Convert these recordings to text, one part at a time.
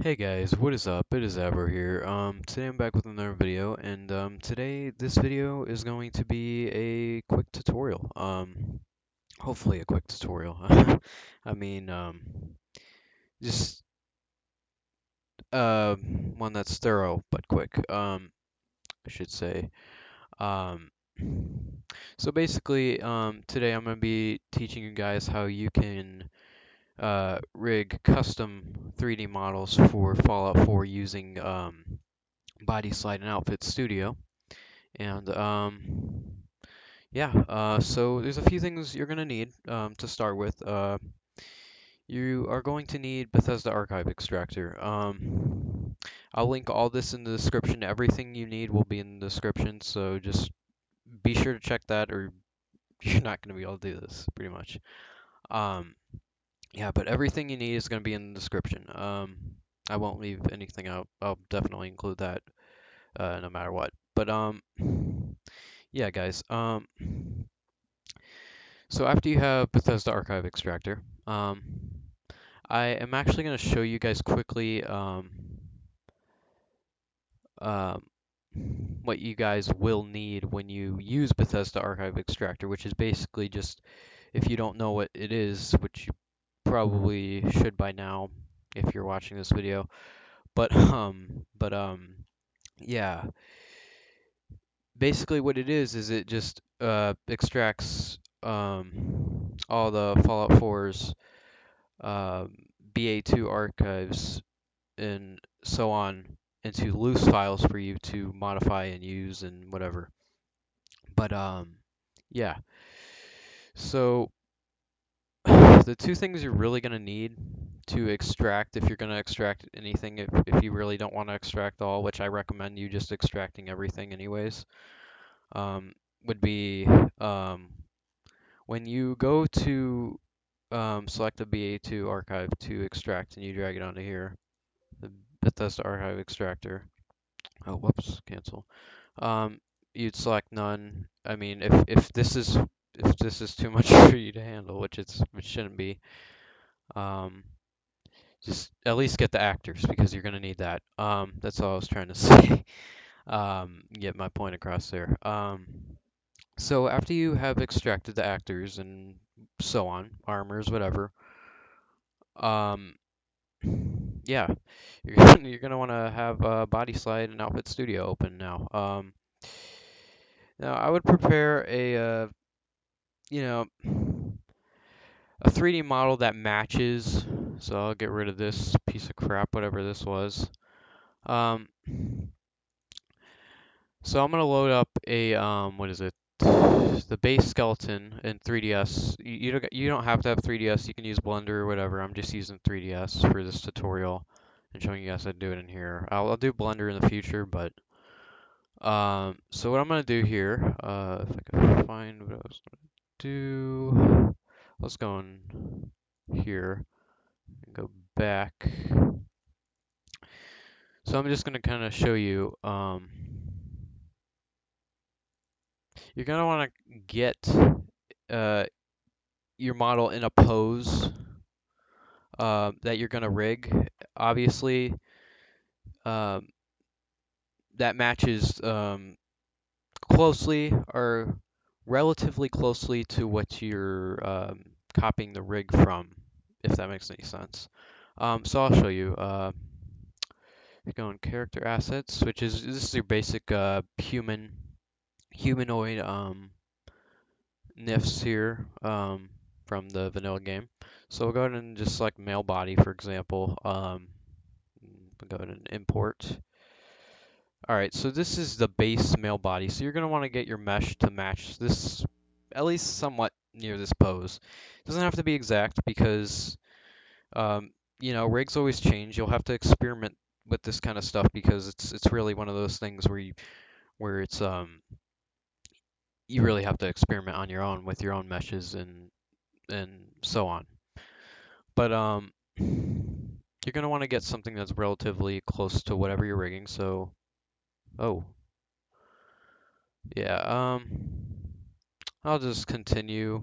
Hey guys, what is up? It is Ever here. Today I'm back with another video, and today this video is going to be a quick tutorial. Hopefully a quick tutorial. I mean, just one that's thorough but quick. I should say. Um, so basically, today I'm going to be teaching you guys how you can rig custom 3D models for Fallout 4 using Bodyslide and Outfit Studio. And yeah, so there's a few things you're going to need to start with. You are going to need Bethesda Archive Extractor. I'll link all this in the description. Everything you need will be in the description, so just be sure to check that or you're not going to be able to do this, pretty much. Um, yeah, but everything you need is going to be in the description. I won't leave anything out. I'll definitely include that no matter what. But yeah, guys. So after you have Bethesda Archive Extractor, I am actually going to show you guys quickly um, what you guys will need when you use Bethesda Archive Extractor, which is basically just if you don't know what it is, which you probably should by now if you're watching this video. But yeah, basically what it is it just extracts all the Fallout 4's um, BA2 archives and so on into loose files for you to modify and use and whatever. But yeah. So the two things you're really gonna need to extract, if you're gonna extract anything, if you really don't want to extract all, which I recommend you just extracting everything anyways, would be um, when you go to select the BA2 archive to extract and you drag it onto here, the Bethesda archive extractor. Oh, whoops, cancel. Um, you'd select none. I mean, if this is too much for you to handle, which shouldn't be, um, just at least get the actors because you're gonna need that. That's all I was trying to say. Get my point across there. So after you have extracted the actors and so on, armors, whatever, um, yeah, you're gonna want to have Bodyslide and Outfit Studio open now. Now I would prepare you know, a 3D model that matches. So I'll get rid of this piece of crap, whatever this was. Um, so I'm gonna load up a what is it? The base skeleton in 3ds. You don't have to have 3ds. You can use Blender or whatever. I'm just using 3ds for this tutorial and showing you guys how to do it in here. I'll do Blender in the future, but so what I'm gonna do here, if I can find what I was gonna do, let's go in here and go back. So I'm just gonna kind of show you. You're gonna want to get uh, your model in a pose that you're gonna rig. Obviously, um, that matches closely or relatively closely to what you're copying the rig from, if that makes any sense. So I'll show you. You go in character assets, which is this is your basic humanoid NIFs here from the vanilla game. So we'll go ahead and just select male body, for example. We'll go ahead and import. Alright, so this is the base male body. So you're going to want to get your mesh to match this, at least somewhat near this pose. It doesn't have to be exact because, rigs always change. You'll have to experiment with this kind of stuff because it's really one of those things where it's you really have to experiment on your own with your own meshes and so on. But you're going to want to get something that's relatively close to whatever you're rigging. So, oh, yeah, I'll just continue.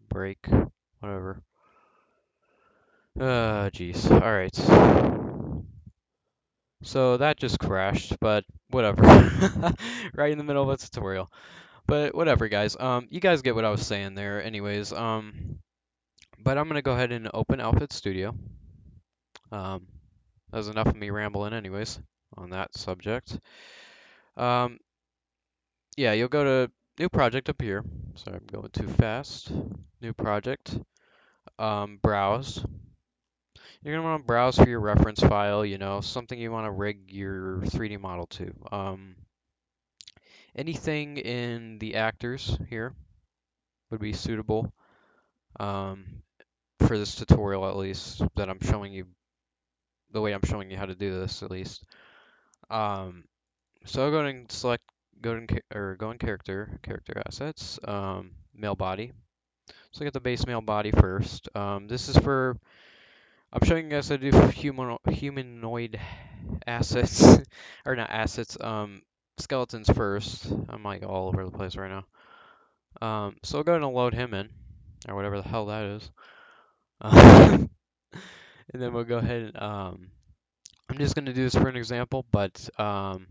Break, whatever. Jeez. All right. So that just crashed, but whatever. Right in the middle of a tutorial. But whatever, guys. You guys get what I was saying there, anyways. But I'm gonna go ahead and open Outfit Studio. Um, that was enough of me rambling, anyways, on that subject. Um, yeah, you'll go to New Project up here. Sorry, I'm going too fast. New Project. Browse. You're gonna want to browse for your reference file. You know, something you want to rig your 3D model to. Anything in the actors here would be suitable for this tutorial, at least, that I'm showing you, the way I'm showing you how to do this, at least. Um, so I'll go ahead and select, go in character assets, male body. So get the base male body first. This is for, I'm showing you guys how to do humanoid assets, or not assets, skeletons first. I'm like all over the place right now. So I'll go ahead and load him in, or whatever the hell that is. And then we'll go ahead and, I'm just going to do this for an example, but go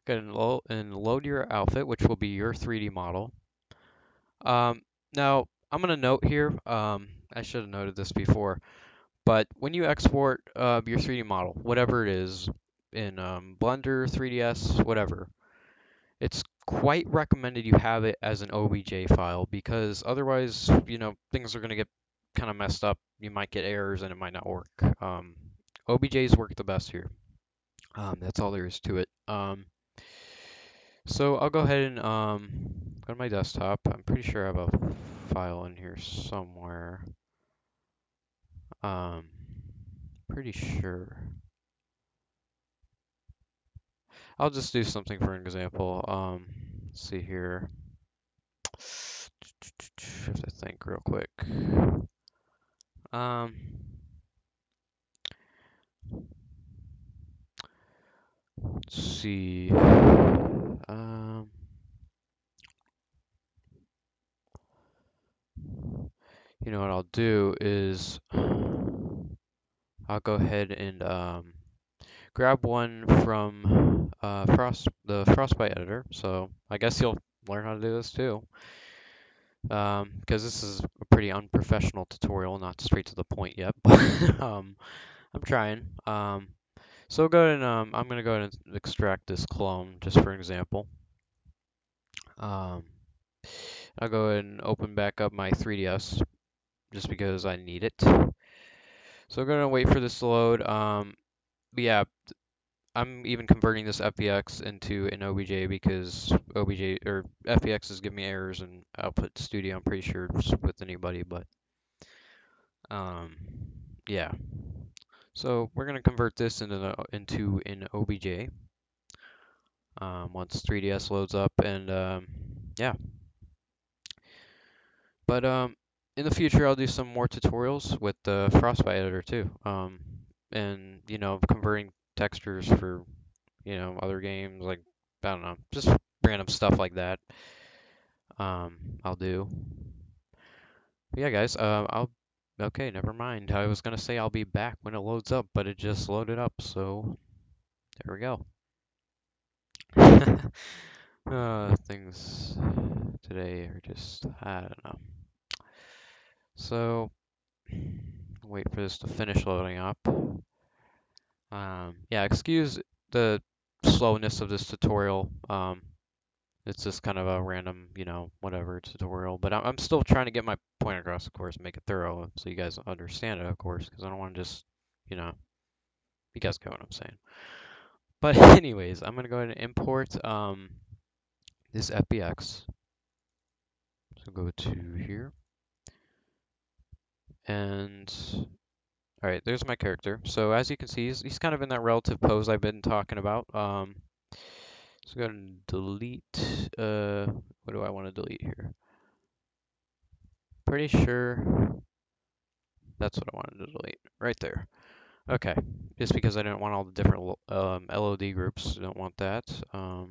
ahead and load your outfit, which will be your 3D model. Now, I'm going to note here, I should have noted this before, but when you export your 3D model, whatever it is, in Blender, 3ds, whatever, it's quite recommended you have it as an OBJ file because otherwise, you know, things are going to get kind of messed up. You might get errors and it might not work. OBJs work the best here. That's all there is to it. So I'll go ahead and go to my desktop. I'm pretty sure I have a file in here somewhere. Um, Pretty sure. I'll just do something for an example. Let's see here. Have to think real quick. Um, let's see. You know what I'll do is I'll go ahead and grab one from the Frostbite editor. So I guess you'll learn how to do this too. Because this is a pretty unprofessional tutorial, not straight to the point yet, but I'm trying. So go ahead and I'm gonna go ahead and extract this clone just for example. Um, I'll go ahead and open back up my 3ds just because I need it. So I'm gonna wait for this to load. But yeah, I'm even converting this FBX into an OBJ because OBJ or FBX is giving me errors in Output Studio. I'm pretty sure it's with anybody, but um, yeah. So we're gonna convert this into an OBJ once 3ds loads up, and yeah. But in the future, I'll do some more tutorials with the Frostbite editor too. And you know, converting textures for other games like I don't know, just random stuff like that. I'll do. But yeah, guys. I'll. Okay, never mind. I was gonna say I'll be back when it loads up, but it just loaded up, so there we go. Things today are just I don't know. So wait for this to finish loading up. Yeah, excuse the slowness of this tutorial. It's just kind of a random, whatever tutorial. But I'm still trying to get my point across, of course, make it thorough so you guys understand it, of course, because I don't want to just, you guys get what I'm saying. But anyways, I'm going to go ahead and import this FBX. So go to here. And, all right, there's my character. So as you can see, he's kind of in that relative pose I've been talking about. So go ahead and delete, what do I want to delete here? Pretty sure that's what I wanted to delete, right there. Okay, just because I didn't want all the different LOD groups, I don't want that. So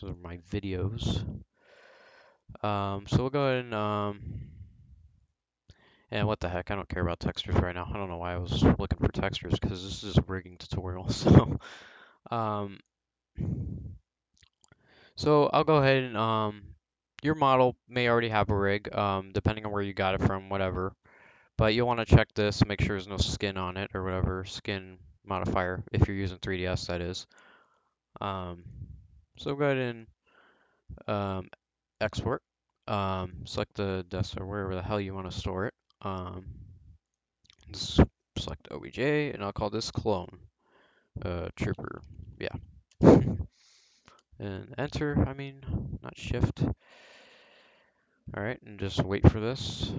are my videos. So we'll go ahead And what the heck, I don't care about textures right now. I don't know why I was looking for textures because this is a rigging tutorial. Um, so I'll go ahead and your model may already have a rig, depending on where you got it from, whatever. But you'll want to check this, make sure there's no skin on it or whatever skin modifier if you're using 3ds, that is. Um, so go ahead and export. Select the desktop or wherever the hell you want to store it. Just select OBJ, and I'll call this clone. Trooper. Yeah. And enter. I mean, not shift. All right, and just wait for this.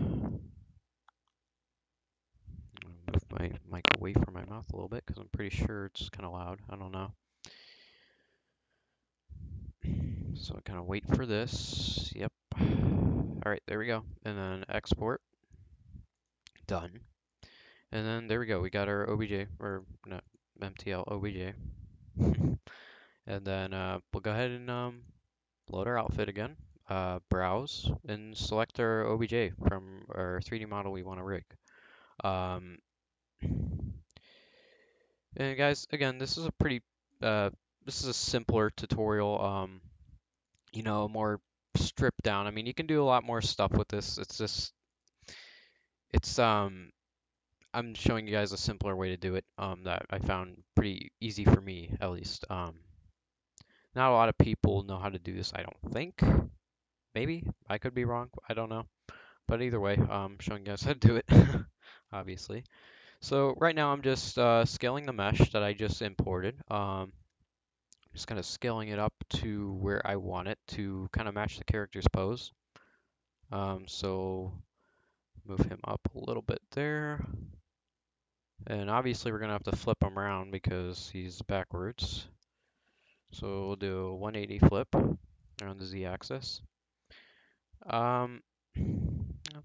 Move my mic away from my mouth a little bit because I'm pretty sure it's kind of loud. I don't know. So kind of wait for this. Yep. All right, there we go. And then export. Done. And then there we go. We got our OBJ, or not MTL, OBJ. And then we'll go ahead and load our outfit again. Browse and select our OBJ from our 3D model we want to rig. Um, and guys, again, this is a pretty, this is a simpler tutorial. You know, more stripped down. I mean, you can do a lot more stuff with this. It's just, it's I'm showing you guys a simpler way to do it. That I found pretty easy for me, at least. Not a lot of people know how to do this, I don't think. Maybe I could be wrong. I don't know. But either way, I'm showing you guys how to do it, obviously. So right now I'm just scaling the mesh that I just imported. Just kind of scaling it up to where I want it to kind of match the character's pose. So move him up a little bit there. And obviously we're going to have to flip him around because he's backwards. So we'll do a 180 flip around the Z-axis. That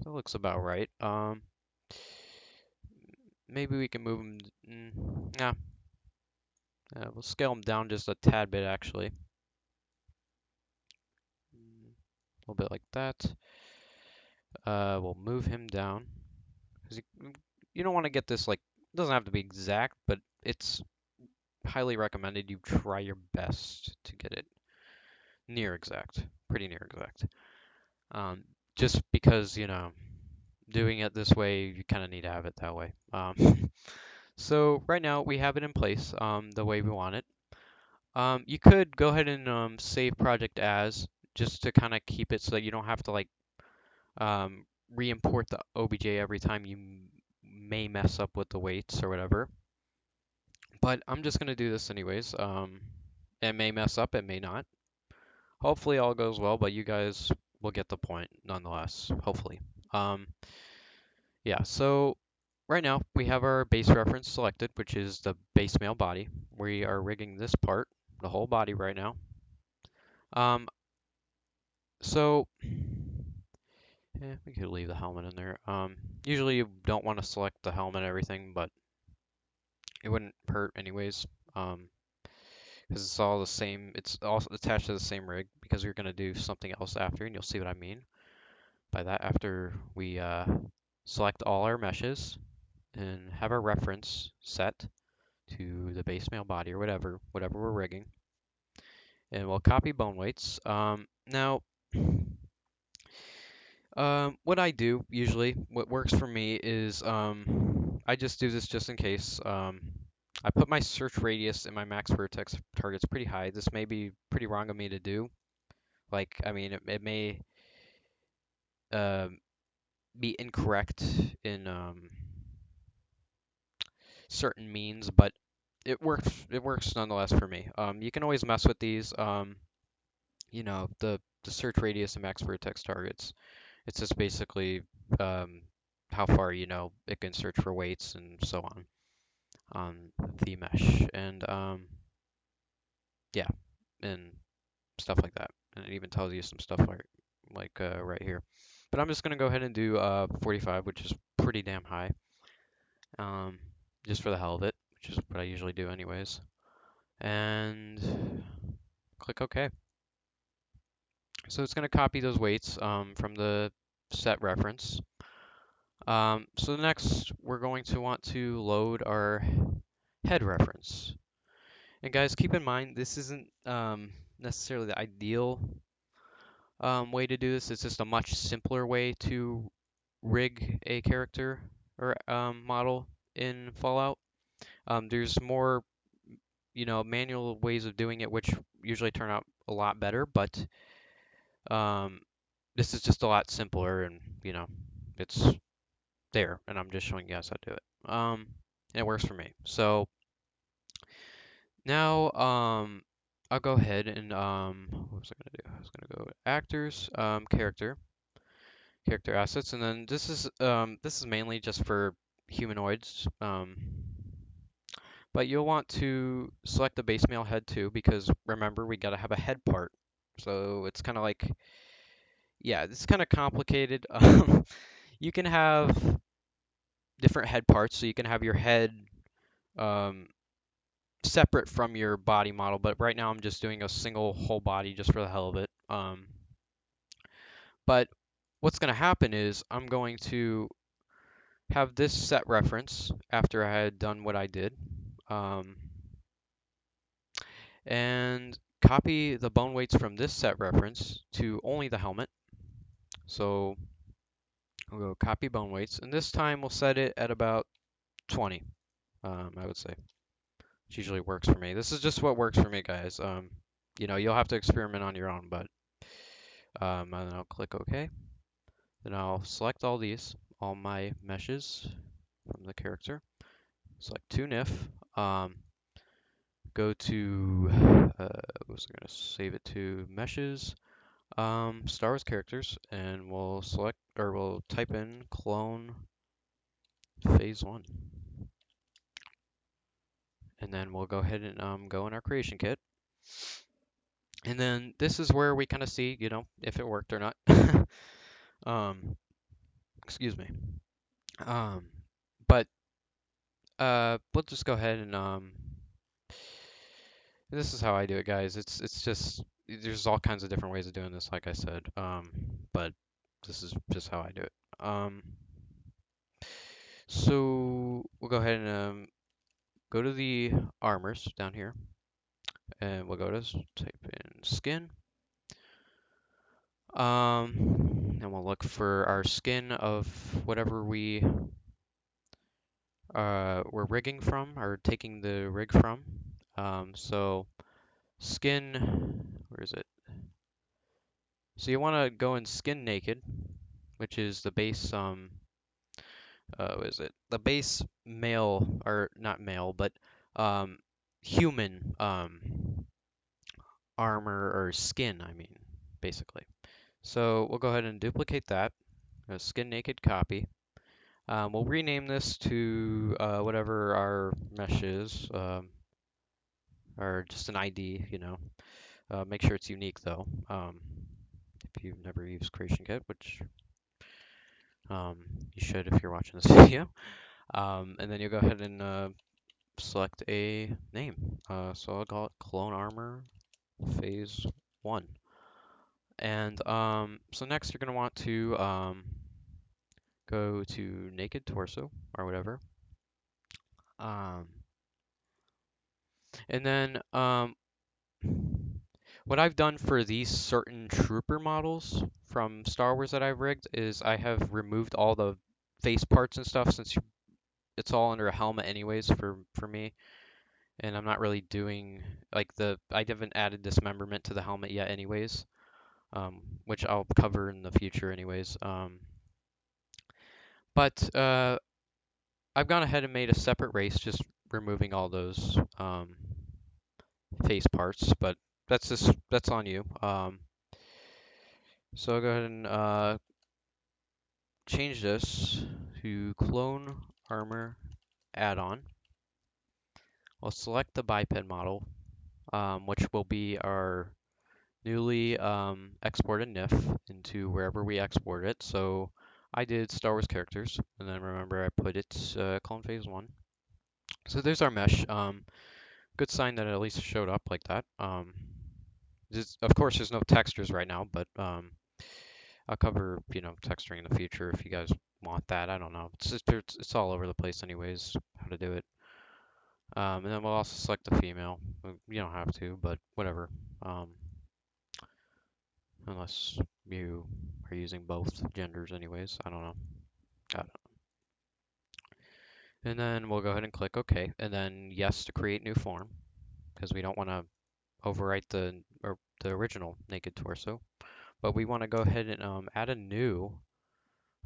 looks about right. Maybe we can move him. Nah, we'll scale him down just a tad bit, actually. A little bit like that. We'll move him down because you don't want to get this like. It doesn't have to be exact, but it's highly recommended you try your best to get it near exact, pretty near exact. Just because, you know, doing it this way, you kind of need to have it that way. So right now we have it in place the way we want it. You could go ahead and save project as just to kind of keep it so that you don't have to like re-import the OBJ every time you may mess up with the weights or whatever. But I'm just going to do this anyways. It may mess up, it may not. Hopefully all goes well, but you guys will get the point nonetheless, hopefully. Yeah, so right now we have our base reference selected, which is the base male body. We are rigging this part, the whole body right now. Um, so we could leave the helmet in there. Usually you don't want to select the helmet and everything, but it wouldn't hurt anyways. Because it's all the same. It's also attached to the same rig because we're gonna do something else after, and you'll see what I mean by that after we select all our meshes and have our reference set to the base male body or whatever we're rigging, and we'll copy bone weights. Now, what I do usually, what works for me is I just do this just in case. I put my search radius and my max vertex targets pretty high. This may be pretty wrong of me to do. Like, I mean, it may uh, be incorrect in certain means, but it works. It works nonetheless for me. You can always mess with these. You know, the search radius and max vertex targets. It's just basically how far you know it can search for weights and so on the mesh, and yeah, and stuff like that. And it even tells you some stuff like right here. But I'm just gonna go ahead and do 45, which is pretty damn high, just for the hell of it, which is what I usually do anyways. And click OK. So it's gonna copy those weights from the set reference. So next, we're going to want to load our head reference. And guys, keep in mind, this isn't necessarily the ideal way to do this. It's just a much simpler way to rig a character or model in Fallout. There's more, manual ways of doing it, which usually turn out a lot better, but um, this is just a lot simpler, and it's there, and I'm just showing you guys how to do it. And it works for me. So now, I'll go ahead and what was I gonna do? I was gonna go actors, character assets, and then this is mainly just for humanoids. But you'll want to select the base male head too, because remember we gotta have a head part. So it's kind of like, yeah, it's kind of complicated. You can have different head parts, so you can have your head um, separate from your body model, but right now I'm just doing a single whole body just for the hell of it. But what's going to happen is I'm going to have this set reference after I had done what I did, um, and copy the bone weights from this set reference to only the helmet. So we'll go copy bone weights, and this time we'll set it at about 20, I would say. Which usually works for me. This is just what works for me, guys. You'll have to experiment on your own, but and then I'll click OK. Then I'll select all my meshes from the character. Select Tune If. Go to, was I gonna save it to meshes, Star Wars characters, and we'll type in clone phase 1. And then we'll go ahead and go in our creation kit. And then this is where we kind of see, if it worked or not. Excuse me. Um, but we'll just go ahead and this is how I do it, guys. It's just there's all kinds of different ways of doing this, like I said. But this is just how I do it. So we'll go ahead and go to the armors down here, and we'll go to type in skin. And we'll look for our skin of whatever we're rigging from, or taking the rig from. So skin, where is it? So you want to go in skin naked, which is the base, what is it? The base male, or not male, but um, human armor or skin, I mean, basically. So we'll go ahead and duplicate that, a skin naked copy. We'll rename this to whatever our mesh is, or just an ID, Make sure it's unique though. If you've never used Creation Kit, which you should if you're watching this video. And then you'll go ahead and select a name. So I'll call it Clone Armor Phase 1. And so next you're going to want to go to Naked Torso or whatever. And then what I've done for these certain trooper models from Star Wars that I've rigged is I have removed all the face parts and stuff, since it's all under a helmet anyways for me, and I'm not really doing like I haven't added dismemberment to the helmet yet anyways, which I'll cover in the future anyways. But I've gone ahead and made a separate race, just removing all those face parts, but that's on you. So I'll go ahead and change this to Clone Armor Add-on. I'll select the biped model, which will be our newly exported MUFF into wherever we export it. So I did Star Wars characters, and then remember I put it Clone Phase 1. So there's our mesh. Good sign that it at least showed up like that. Of course, there's no textures right now, but I'll cover, texturing in the future if you guys want that. I don't know. It's all over the place anyways, how to do it. And then we'll also select the female. You don't have to, but whatever. Um, unless you are using both genders anyways. I don't know. Got it. And then we'll go ahead and click OK. And then yes to create new form because we don't want to overwrite the original naked torso. But we want to go ahead and add a new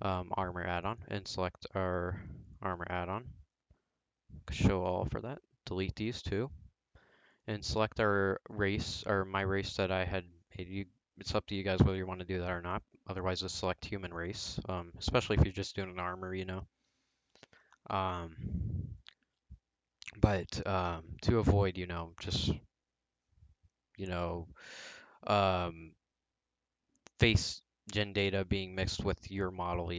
armor add-on and select our armor add-on. Show all for that. Delete these two and select our race or my race that I had made. It's up to you guys whether you want to do that or not. Otherwise, just select human race, especially if you're just doing an armor, you know. Um, but to avoid, just you know, um, face gen data being mixed with your model,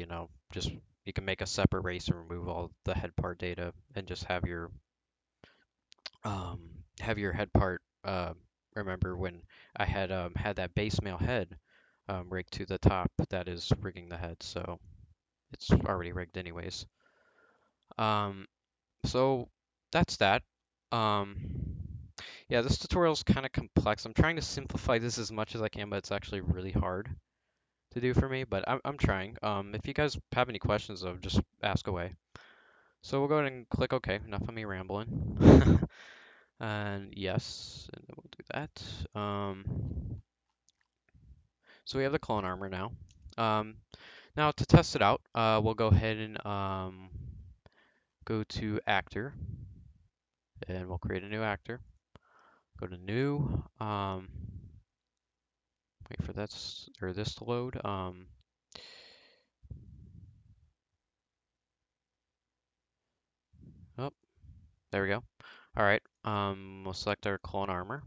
just you can make a separate race and remove all the head part data and just um, have your head part. Remember when I had that base male head rigged to the top that is rigging the head, so it's already rigged anyways. Um, so that's that. Um, yeah, this tutorial is kind of complex. I'm trying to simplify this as much as I can, but it's actually really hard to do for me, but I'm trying. If you guys have any questions, though, just ask away. So we'll go ahead and click OK. Enough of me rambling. And yes, and then we'll do that. So we have the clone armor now. Now to test it out, we'll go ahead and go to actor, and we'll create a new actor. Go to new. Wait for this to load. Oh, there we go. All right. We'll select our clone armor.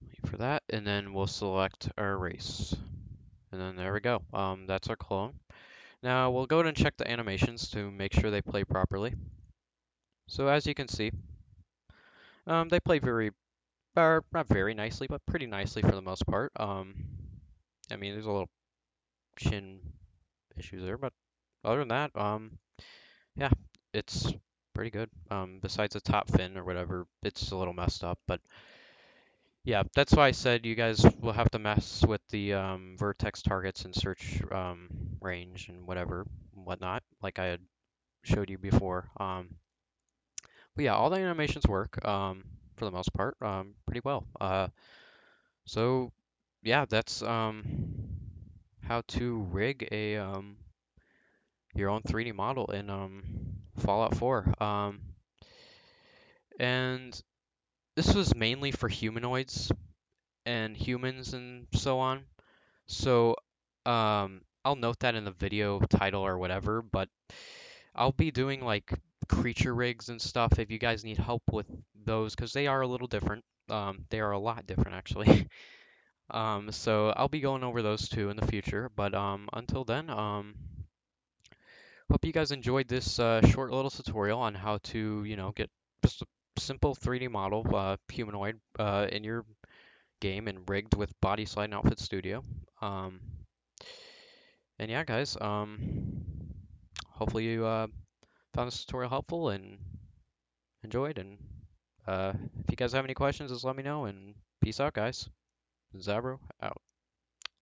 Wait for that, and then we'll select our race. And then there we go. That's our clone. Now we'll go ahead and check the animations to make sure they play properly. So as you can see, they play or not very nicely, but pretty nicely for the most part. I mean, there's a little chin issues there, but other than that, yeah, it's pretty good. Besides the top fin or whatever, it's a little messed up, but yeah, that's why I said you guys will have to mess with the vertex targets and search range and whatnot, like I had showed you before. But yeah, all the animations work for the most part pretty well. So yeah, that's how to rig a your own 3D model in Fallout 4. And this was mainly for humanoids and humans and so on. So I'll note that in the video title or whatever, but I'll be doing like creature rigs and stuff if you guys need help with those because they are a little different. They are a lot different actually. So I'll be going over those too in the future. But until then, hope you guys enjoyed this short little tutorial on how to, get just a simple 3D model humanoid in your game and rigged with Bodyslide and Outfit Studio. And yeah, guys, hopefully you found this tutorial helpful and enjoyed. And if you guys have any questions, just let me know. And peace out, guys. Zabro out.